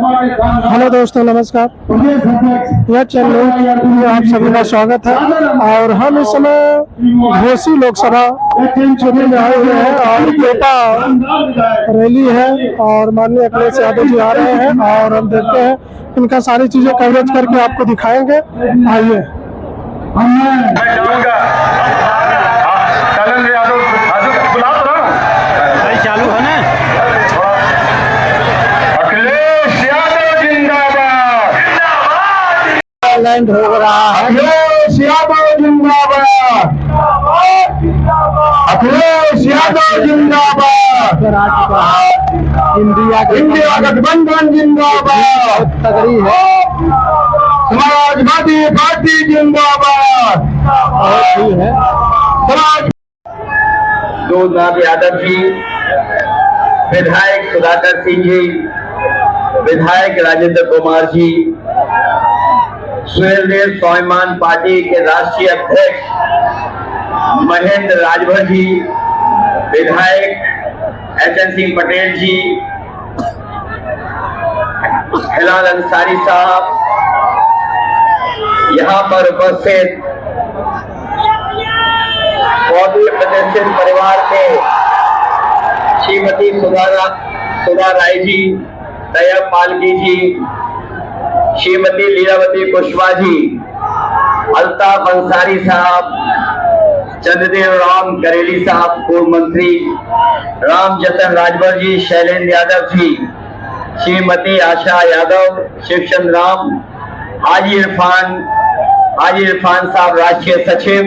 Hello दोस्तों, नमस्कार। यह चैनल में आप सभी का स्वागत है। और हम इस समय घोसी लोकसभा क्षेत्र में आए हुए हैं और कोटा रैली है और माननीय अखिलेश यादव जी आ रहे हैं और हम देखते हैं इनका सारी चीजें कवरेज करके आपको दिखाएंगे। आइए। चालू है ना। अखिलेश यादव जिंदाबाद। लैंड हो रहा है। अखिलेश यादव जिंदाबाद। अखिलेश यादव जिंदाबाद। इंडिया गठबंधन जिंदाबाद। तगड़ी है। समाजवादी पार्टी जिंदाबाद। है समाज दूधनाथ यादव जी, विधायक सुधाकर सिंह जी, विधायक राजेंद्र कुमार जी, सुहेलदेव स्वाभिमान पार्टी के राष्ट्रीय अध्यक्ष महेंद्र राजभर जी, विधायक एचएन सिंह पटेल जी, हिलाल अंसारी साहब, यहाँ पर उपस्थित प्रतिष्ठित परिवार के श्रीमती सुधा राय जी, तैयब पालकी जी, श्रीमती लीलावती कुशवाहा जी, अल्ताफ अंसारी साहब, चंद्रदेव राम करेली साहब पूर्व मंत्री, रामजतन राजभर जी, शैलेंद्र यादव जी, श्रीमती आशा यादव, शिवचंद्र राम, हाजी इरफान साहब राष्ट्रीय सचिव,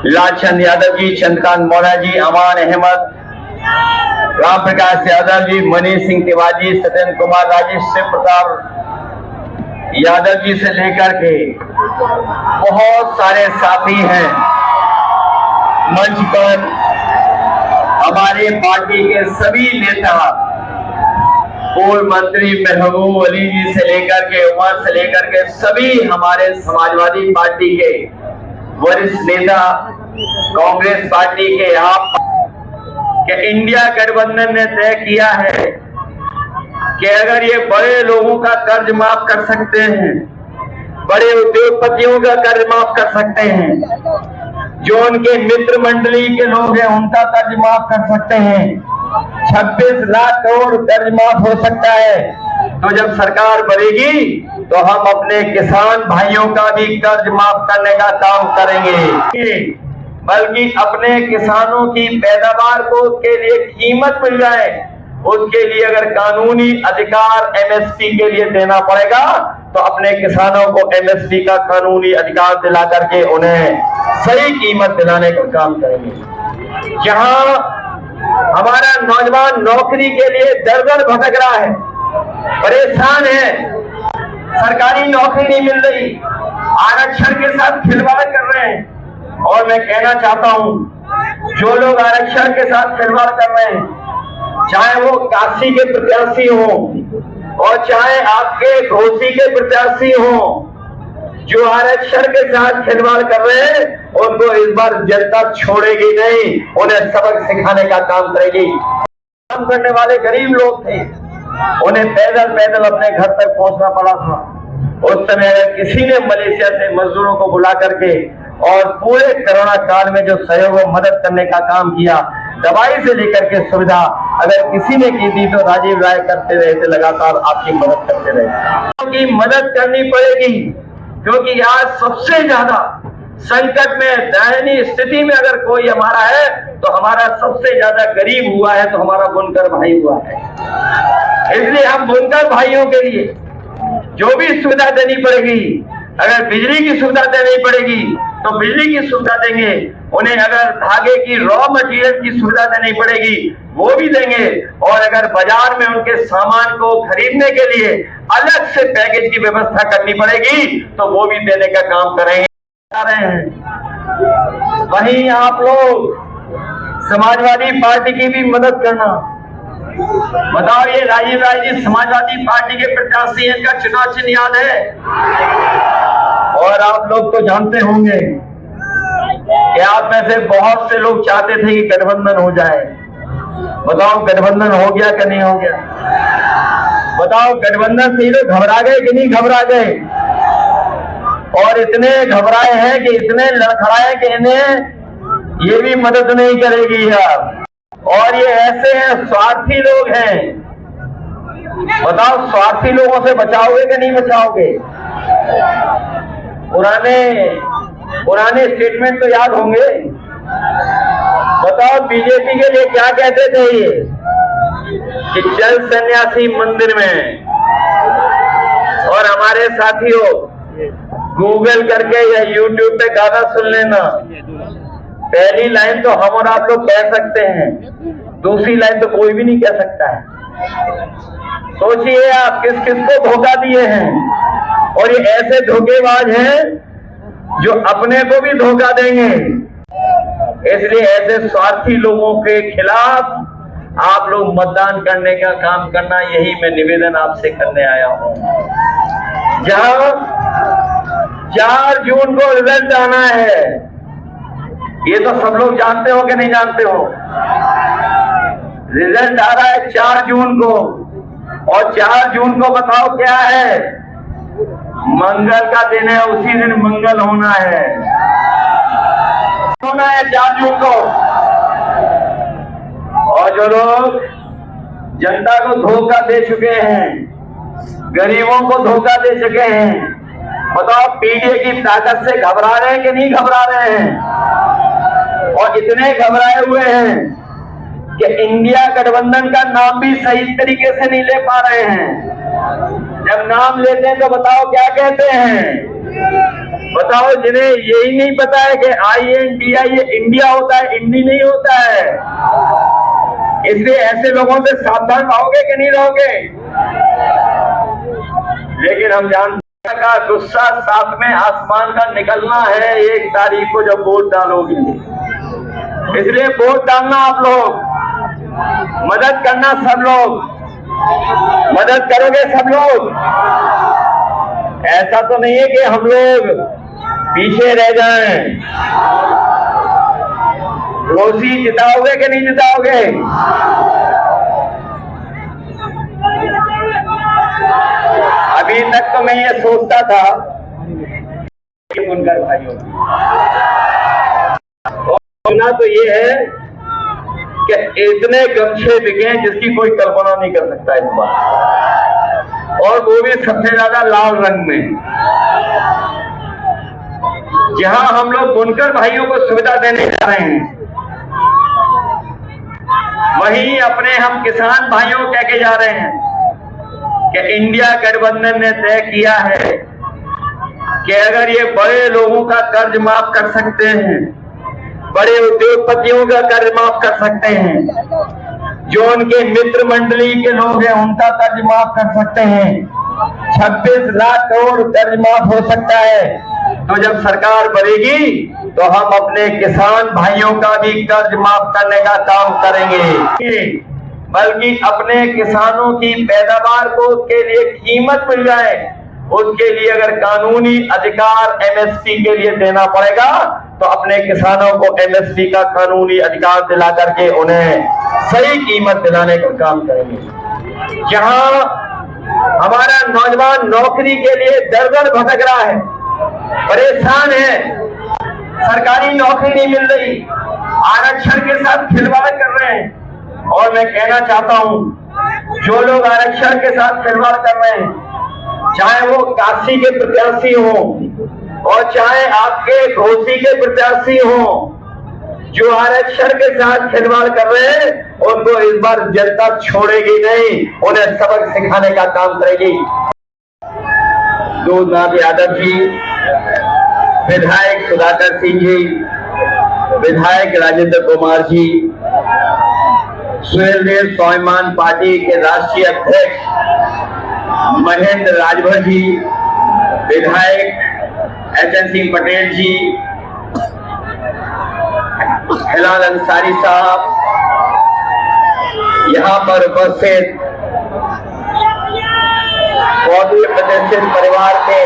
लालचंद यादव जी, चंद्रकांत मौर्य जी, अमान अहमद, राम प्रकाश यादव जी, मनीष सिंह तिवारी, सत्येंद्र कुमार, राजेश शिव प्रताप यादव जी से लेकर के बहुत सारे साथी हैं मंच पर। हमारे पार्टी के सभी नेता, पूर्व मंत्री महबूब अली जी से लेकर के उमर से लेकर के सभी हमारे समाजवादी पार्टी के वरिष्ठ नेता, कांग्रेस पार्टी के आप कि इंडिया गठबंधन ने तय किया है कि अगर ये बड़े लोगों का कर्ज माफ कर सकते हैं, बड़े उद्योगपतियों का कर्ज माफ कर सकते हैं, जो उनके मित्र मंडली के लोग हैं उनका कर्ज माफ कर सकते हैं, 26 लाख करोड़ कर्ज माफ हो सकता है, तो जब सरकार बनेगी तो हम अपने किसान भाइयों का भी कर्ज माफ करने का काम करेंगे, बल्कि अपने किसानों की पैदावार को के लिए कीमत मिल जाए, उसके लिए अगर कानूनी अधिकार एमएसपी के लिए देना पड़ेगा तो अपने किसानों को एमएसपी का कानूनी अधिकार दिला करके उन्हें सही कीमत दिलाने का काम करेंगे। जहां हमारा नौजवान नौकरी के लिए दर-दर भटक रहा है, परेशान है, सरकारी नौकरी नहीं मिल रही, आरक्षण के साथ खिलवाड़ कर रहे हैं। और मैं कहना चाहता हूं, जो लोग आरक्षण के साथ खिलवाड़ कर रहे हैं, चाहे वो काशी के प्रत्याशी हो और चाहे आपके घोसी के प्रत्याशी हो, जो आरक्षण के साथ खिलवाड़ कर रहे हैं उनको इस बार जनता छोड़ेगी नहीं, उन्हें सबक सिखाने का काम करेगी। काम करने वाले गरीब लोग थे, उन्हें पैदल पैदल अपने घर तक पहुंचना पड़ा था। उस समय अगर किसी ने मलेशिया से मजदूरों को बुला करके और पूरे कोरोना काल में जो सहयोग और मदद करने का काम किया, दवाई से लेकर के सुविधा अगर किसी ने की थी तो राजीव राय करते रहे थे, लगातार आपकी मदद करते रहे। की मदद करनी पड़ेगी क्योंकि आज सबसे ज्यादा संकट में, दयनीय स्थिति में अगर कोई हमारा है तो हमारा सबसे ज्यादा गरीब हुआ है तो हमारा बुनकर भाई हुआ है। इसलिए हम बुनकर भाइयों के लिए जो भी सुविधा देनी पड़ेगी, अगर बिजली की सुविधा देनी पड़ेगी तो बिजली की सुविधा देंगे, उन्हें अगर धागे की रॉ मटेरियल की सुविधा देनी पड़ेगी वो भी देंगे, और अगर बाजार में उनके सामान को खरीदने के लिए अलग से पैकेज की व्यवस्था करनी पड़ेगी तो वो भी देने का काम करेंगे। वहीं आप लोग समाजवादी पार्टी की भी मदद करना। बताओ, ये राजीव राय जी समाजवादी पार्टी के प्रत्याशी हैं, इनका चुनाव चिन्ह याद है? और आप लोग तो जानते होंगे कि आप में से बहुत से लोग चाहते थे कि गठबंधन हो जाए। बताओ, गठबंधन हो गया कि नहीं हो गया? बताओ गठबंधन से ये लोग घबरा गए कि नहीं घबरा गए? और इतने घबराए हैं कि इतने लड़खड़ाए कि इन्हें ये भी मदद नहीं करेगी यार। और ये ऐसे हैं, स्वार्थी लोग हैं। बताओ स्वार्थी लोगों से बचाओगे कि नहीं बचाओगे? पुराने स्टेटमेंट तो याद होंगे। बताओ बीजेपी के लिए क्या कहते थे ये कि चल सन्यासी मंदिर में। और हमारे साथियों गूगल करके या यूट्यूब पे गाना सुन लेना। पहली लाइन तो हम और आप लोग कह सकते हैं, दूसरी लाइन तो कोई भी नहीं कह सकता है। सोचिए आप किस किस को धोखा दिए हैं। और ये ऐसे धोखेबाज हैं जो अपने को भी धोखा देंगे। इसलिए ऐसे स्वार्थी लोगों के खिलाफ आप लोग मतदान करने का काम करना, यही मैं निवेदन आपसे करने आया हूं। जहां 4 जून को रिजल्ट आना है, ये तो सब लोग जानते हो कि नहीं जानते हो? रिजल्ट आ रहा है 4 जून को। और 4 जून को बताओ क्या है? मंगल का दिन है, उसी दिन मंगल होना है। 4 जून को। और जो लोग जनता को धोखा दे चुके हैं, गरीबों को धोखा दे चुके हैं, बताओ पीडीए की ताकत से घबरा रहे हैं कि नहीं घबरा रहे हैं? और इतने घबराए हुए हैं कि इंडिया गठबंधन का नाम भी सही तरीके से नहीं ले पा रहे हैं। जब नाम लेते हैं तो बताओ क्या कहते हैं? बताओ जिन्हें यही नहीं पता है कि INDI ये इंडिया होता है, इंडी नहीं होता है। इसलिए ऐसे लोगों से सावधान रहोगे कि नहीं रहोगे? लेकिन हम जानते हैं का गुस्सा 7वें आसमान का निकलना है 1 तारीख को जब वोट डालोगे। इसलिए वोट डालना आप लोग, मदद करना सब लोग, मदद करोगे सब लोग। ऐसा तो नहीं है कि हम लोग पीछे रह जाएं। रोसी जिताओगे कि नहीं जिताओगे? अभी तक तो मैं ये सोचता था कि बुनकर भाइयों सुना तो ये है कि इतने गमछे बिके जिसकी कोई कल्पना नहीं कर सकता इस बार, और वो भी सबसे ज्यादा लाल रंग में। जहां हम लोग बुनकर भाइयों को सुविधा देने जा रहे हैं, वहीं अपने हम किसान भाइयों को कह के जा रहे हैं कि इंडिया गठबंधन ने तय किया है कि अगर ये बड़े लोगों का कर्ज माफ कर सकते हैं, बड़े उद्योगपतियों का कर्ज माफ कर सकते हैं, जो उनके मित्र मंडली के लोग हैं उनका कर्ज माफ कर सकते हैं, 26 लाख करोड़ कर्ज माफ हो सकता है, तो जब सरकार बढ़ेगी तो हम अपने किसान भाइयों का भी कर्ज माफ करने का काम करेंगे। बल्कि अपने किसानों की पैदावार को के लिए कीमत मिल जाए, उसके लिए अगर कानूनी अधिकार MSP के लिए देना पड़ेगा तो अपने किसानों को MSP का कानूनी अधिकार दिला करके उन्हें सही कीमत दिलाने का काम करेंगे। जहां हमारा नौजवान नौकरी के लिए दर दर भटक रहा है, परेशान है, सरकारी नौकरी नहीं मिल रही, आरक्षण के साथ खिलवाड़ कर रहे हैं। और मैं कहना चाहता हूं, जो लोग आरक्षण के साथ खिलवाड़ कर रहे हैं, चाहे वो काशी के प्रत्याशी हो और चाहे आपके घोसी के प्रत्याशी हो, जो आरक्षण के साथ खिलवाड़ कर रहे हैं उनको इस बार जनता छोड़ेगी नहीं, उन्हें सबक सिखाने का काम करेगी। दूधनाथ यादव जी, विधायक सुधाकर सिंह जी, विधायक राजेंद्र कुमार जी, सुहेलदेव स्वाभिमान पार्टी के राष्ट्रीय अध्यक्ष महेंद्र राजभर जी, विधायक HN सिंह पटेल जी, हिलाल अंसारी साहब, यहाँ पर उपस्थित बहुदलीय प्रतिष्ठित परिवार के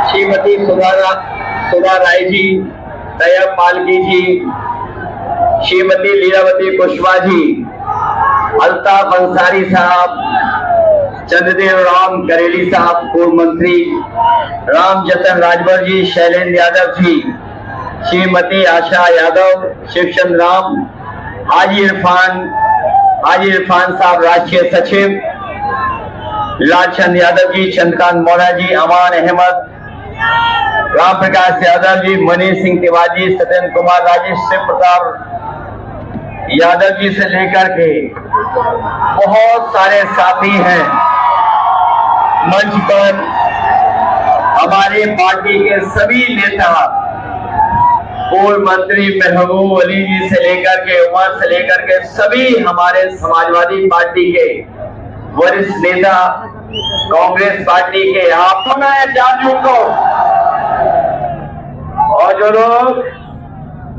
श्रीमती सुधा राय जी, तैयब पालकी जी, श्रीमती लीलावती कुशवाहा जी, अल्ताफ अंसारी साहब, चंद्रदेव राम करेली साहब, पूर्व मंत्री राम जतन राजभर जी, शैलेंद्र यादव जी, श्रीमती आशा यादव, शिवचंद्र राम, हाजी इरफान साहब राष्ट्रीय सचिव, लालचंद यादव जी, चंद्रकांत मौर्य जी, अमान अहमद, राम प्रकाश यादव जी, मनीष सिंह तिवारी, सत्येंद्र कुमार, राजेश शिव प्रताप यादव जी से लेकर के बहुत सारे साथी हैं मंच पर। हमारे पार्टी के सभी नेता, पूर्व मंत्री महबूब अली जी से लेकर के उमर से लेकर के सभी हमारे समाजवादी पार्टी के वरिष्ठ नेता, कांग्रेस पार्टी के, आप होना है जातियों को, और जो लोग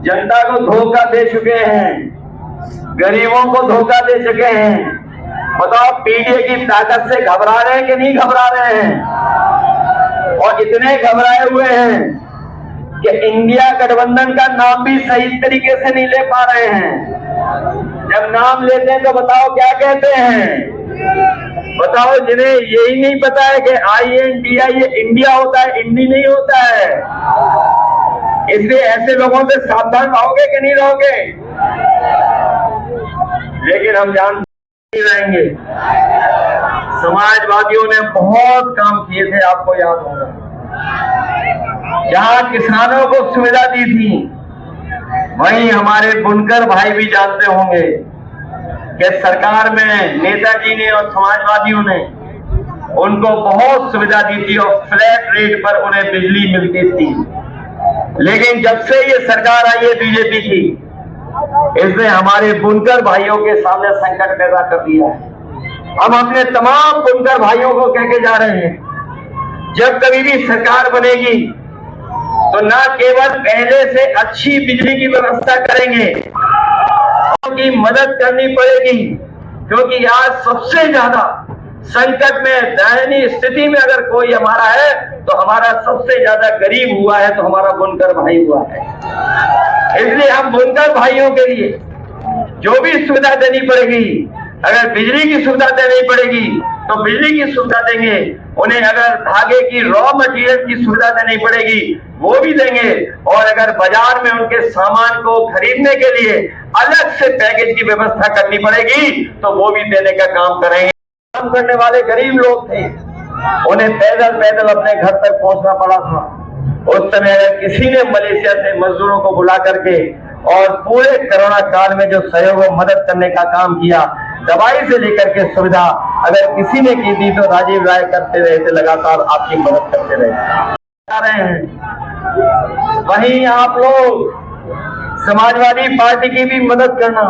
जनता को धोखा दे चुके हैं, गरीबों को धोखा दे चुके हैं, बताओ पीडीए की ताकत से घबरा रहे हैं कि नहीं घबरा रहे हैं? और इतने घबराए हुए हैं कि इंडिया गठबंधन का नाम भी सही तरीके से नहीं ले पा रहे हैं। जब नाम लेते हैं तो बताओ क्या कहते हैं? बताओ जिन्हें यही नहीं पता है कि INDI ये इंडिया होता है, इंडी नहीं होता है। इसलिए ऐसे लोगों से सावधान रहोगे कि नहीं रहोगे? लेकिन हम जानते रहेंगे, समाजवादियों ने बहुत काम किए थे, आपको याद होगा, जहां किसानों को सुविधा दी थी, वहीं हमारे बुनकर भाई भी जानते होंगे कि सरकार में नेताजी ने और समाजवादियों ने उनको बहुत सुविधा दी थी और फ्लैट रेट पर उन्हें बिजली मिलती थी। लेकिन जब से ये सरकार आई है बीजेपी की, इसने हमारे बुनकर भाइयों के सामने संकट पैदा कर दिया है। हम अपने तमाम बुनकर भाइयों को कह के जा रहे हैं, जब कभी भी सरकार बनेगी तो ना केवल पहले से अच्छी बिजली की व्यवस्था करेंगे, की मदद करनी पड़ेगी, क्योंकि आज सबसे ज्यादा संकट में, दयनीय स्थिति में अगर कोई हमारा है तो हमारा सबसे ज्यादा गरीब हुआ है तो हमारा बुनकर भाई हुआ है। इसलिए हम बुनकर भाइयों के लिए जो भी सुविधा देनी पड़ेगी, अगर बिजली की सुविधा देनी पड़ेगी तो बिजली की सुविधा देंगे, उन्हें अगर धागे की रॉ मटेरियल की सुविधा देनी पड़ेगी वो भी देंगे, और अगर बाजार में उनके सामान को खरीदने के लिए अलग से पैकेज की व्यवस्था करनी पड़ेगी तो वो भी देने का काम करेंगे। काम करने वाले गरीब लोग थे, उन्हें पैदल पैदल अपने घर तक पहुंचना पड़ा था। उस समय अगर किसी ने मलेशिया से मजदूरों को बुला करके और पूरे कोरोना काल में जो सहयोग और मदद करने का काम किया, दवाई से लेकर के सुविधा अगर किसी ने की थी तो राजीव राय करते रहे थे, लगातार आपकी मदद करते रहे हैं। वहीं आप लोग समाजवादी पार्टी की भी मदद करना।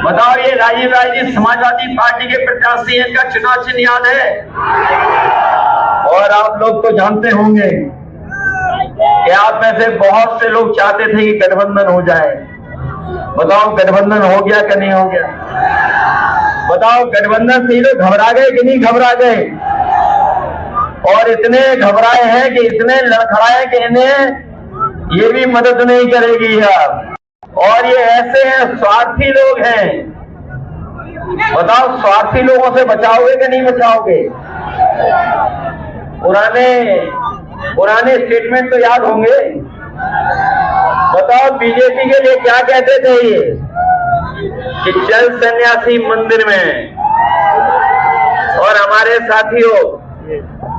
बताओ, ये राजीव राय जी समाजवादी पार्टी के प्रत्याशी हैं, इनका चुनाव चिन्ह याद है? और आप लोग तो जानते होंगे कि आप में से बहुत से लोग चाहते थे कि गठबंधन हो जाए। बताओ गठबंधन हो गया कि नहीं हो गया? बताओ गठबंधन से लोग घबरा गए कि नहीं घबरा गए? और इतने घबराए हैं कि इतने लड़खड़ाए कि इन्हें ये भी मदद नहीं करेगी यार। और ये ऐसे हैं, स्वार्थी लोग हैं। बताओ स्वार्थी लोगों से बचाओगे कि नहीं बचाओगे? पुराने स्टेटमेंट तो याद होंगे। बताओ बीजेपी के लिए क्या कहते थे ये कि चल सन्यासी मंदिर में। और हमारे साथियों,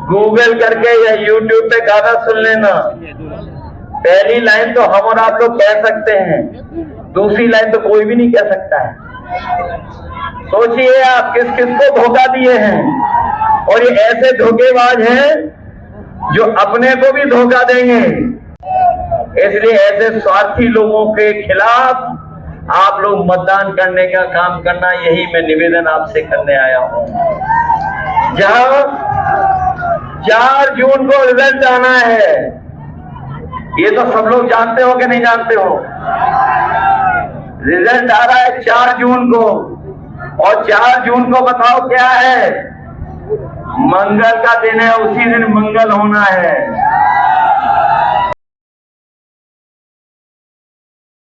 गूगल करके या यूट्यूब पे गाना सुन लेना। पहली लाइन तो हम और आप लोग कह सकते हैं, दूसरी लाइन तो कोई भी नहीं कह सकता है। सोचिए आप किस किस को धोखा दिए हैं, और ये ऐसे धोखेबाज हैं जो अपने को भी धोखा देंगे। इसलिए ऐसे स्वार्थी लोगों के खिलाफ आप लोग मतदान करने का काम करना, यही मैं निवेदन आपसे करने आया हूं। जहां 4 जून को रिजल्ट आना है, ये तो सब लोग जानते हो कि नहीं जानते हो? रिजल्ट आ रहा है 4 जून को, और 4 जून को बताओ क्या है? मंगल का दिन है, उसी दिन मंगल होना है।